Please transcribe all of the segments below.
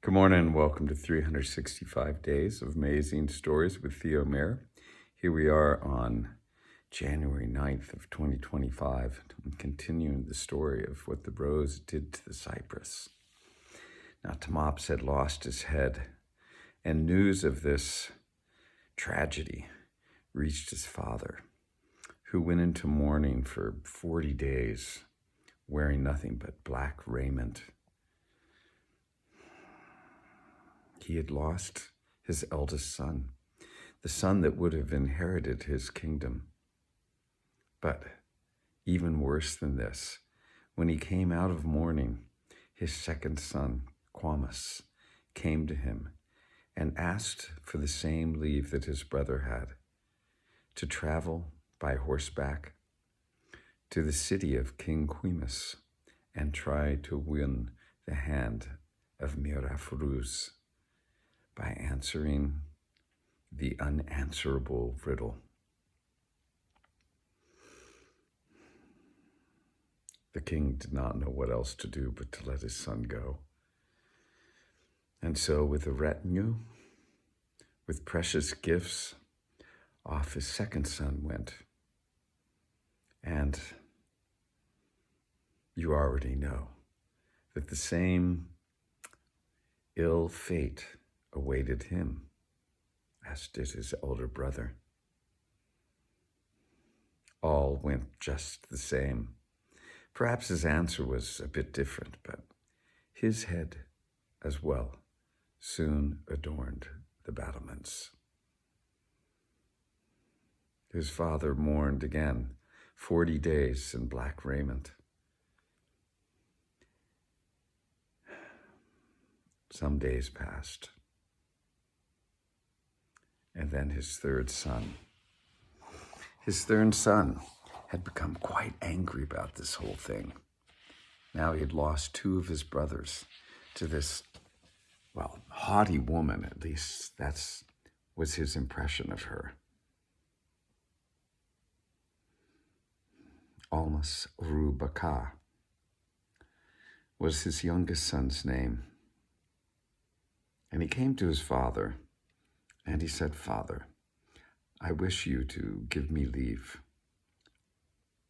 Good morning and welcome to 365 Days of Amazing Stories with Theo Mayer. Here we are on January 9th of 2025, continuing the story of what the rose did to the cypress. Now, Tamops had lost his head, and news of this tragedy reached his father, who went into mourning for 40 days, wearing nothing but black raiment. He had lost his eldest son, the son that would have inherited his kingdom. But even worse than this, when he came out of mourning, his second son, Quamus, came to him and asked for the same leave that his brother had, to travel by horseback to the city of King Quimus and try to win the hand of Mirafruz by answering the unanswerable riddle. The king did not know what else to do but to let his son go. And so with a retinue, with precious gifts, off his second son went. And you already know that the same ill fate awaited him, as did his elder brother. All went just the same. Perhaps his answer was a bit different, but his head as well soon adorned the battlements. His father mourned again 40 days in black raiment. Some days passed. And then his third son had become quite angry about this whole thing. Now he had lost two of his brothers to this, haughty woman, at least that was his impression of her. Almas Rubaka was his youngest son's name. And he came to his father, and he said, "Father, I wish you to give me leave.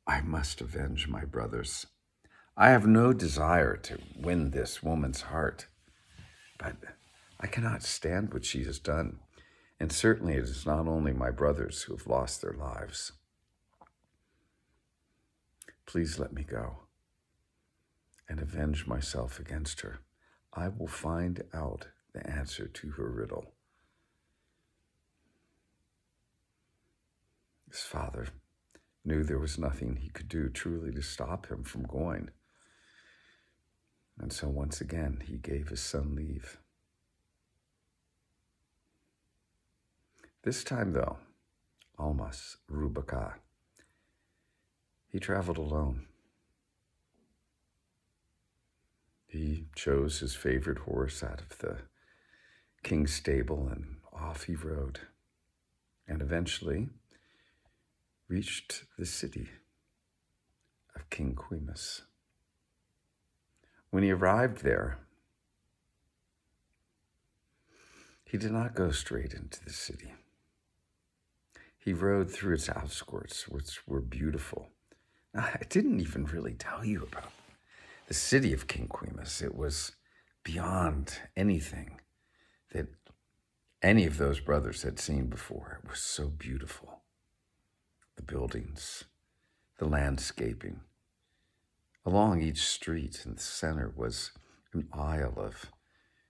I must avenge my brothers. I have no desire to win this woman's heart, but I cannot stand what she has done. And certainly it is not only my brothers who have lost their lives. Please let me go and avenge myself against her. I will find out the answer to her riddle." His father knew there was nothing he could do truly to stop him from going. And so once again, he gave his son leave. This time, though, Almas Rubaka, he traveled alone. He chose his favorite horse out of the king's stable, and off he rode, and eventually reached the city of King Quimus. When he arrived there, he did not go straight into the city. He rode through its outskirts, which were beautiful. Now, I didn't even really tell you about the city of King Quimus. It was beyond anything that any of those brothers had seen before. It was so beautiful. The buildings, the landscaping. Along each street in the center was an aisle of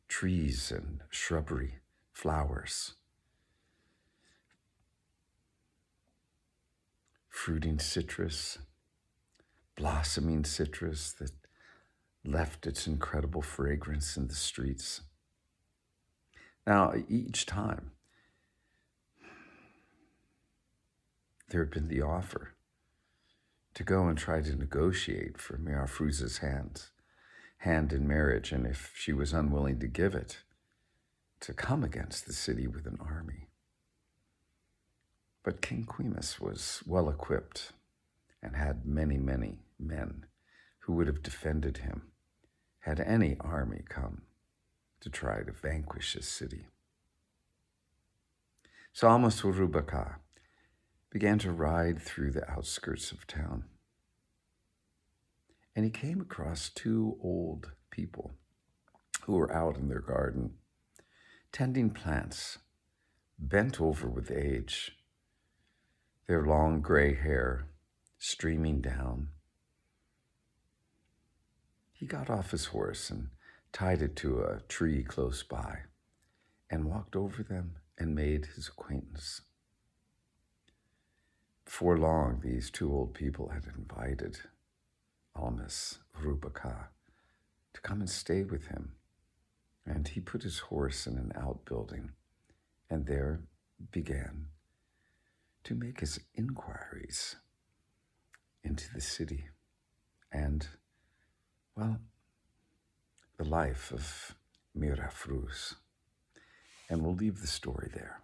trees and shrubbery, flowers. Fruiting citrus, blossoming citrus that left its incredible fragrance in the streets. Now, each time, there had been the offer to go and try to negotiate for Mirafruz's hand in marriage, and if she was unwilling to give it, to come against the city with an army. But King Quimus was well equipped and had many, many men who would have defended him had any army come. to try to vanquish his city. So Amos Urubaka began to ride through the outskirts of town. And he came across two old people who were out in their garden, tending plants, bent over with age, their long gray hair streaming down. He got off his horse and tied it to a tree close by and walked over them and made his acquaintance. Before long, these two old people had invited Amos Urubaka to come and stay with him. And he put his horse in an outbuilding and there began to make his inquiries into the city and, well, the life of Mirafruz. And we'll leave the story there.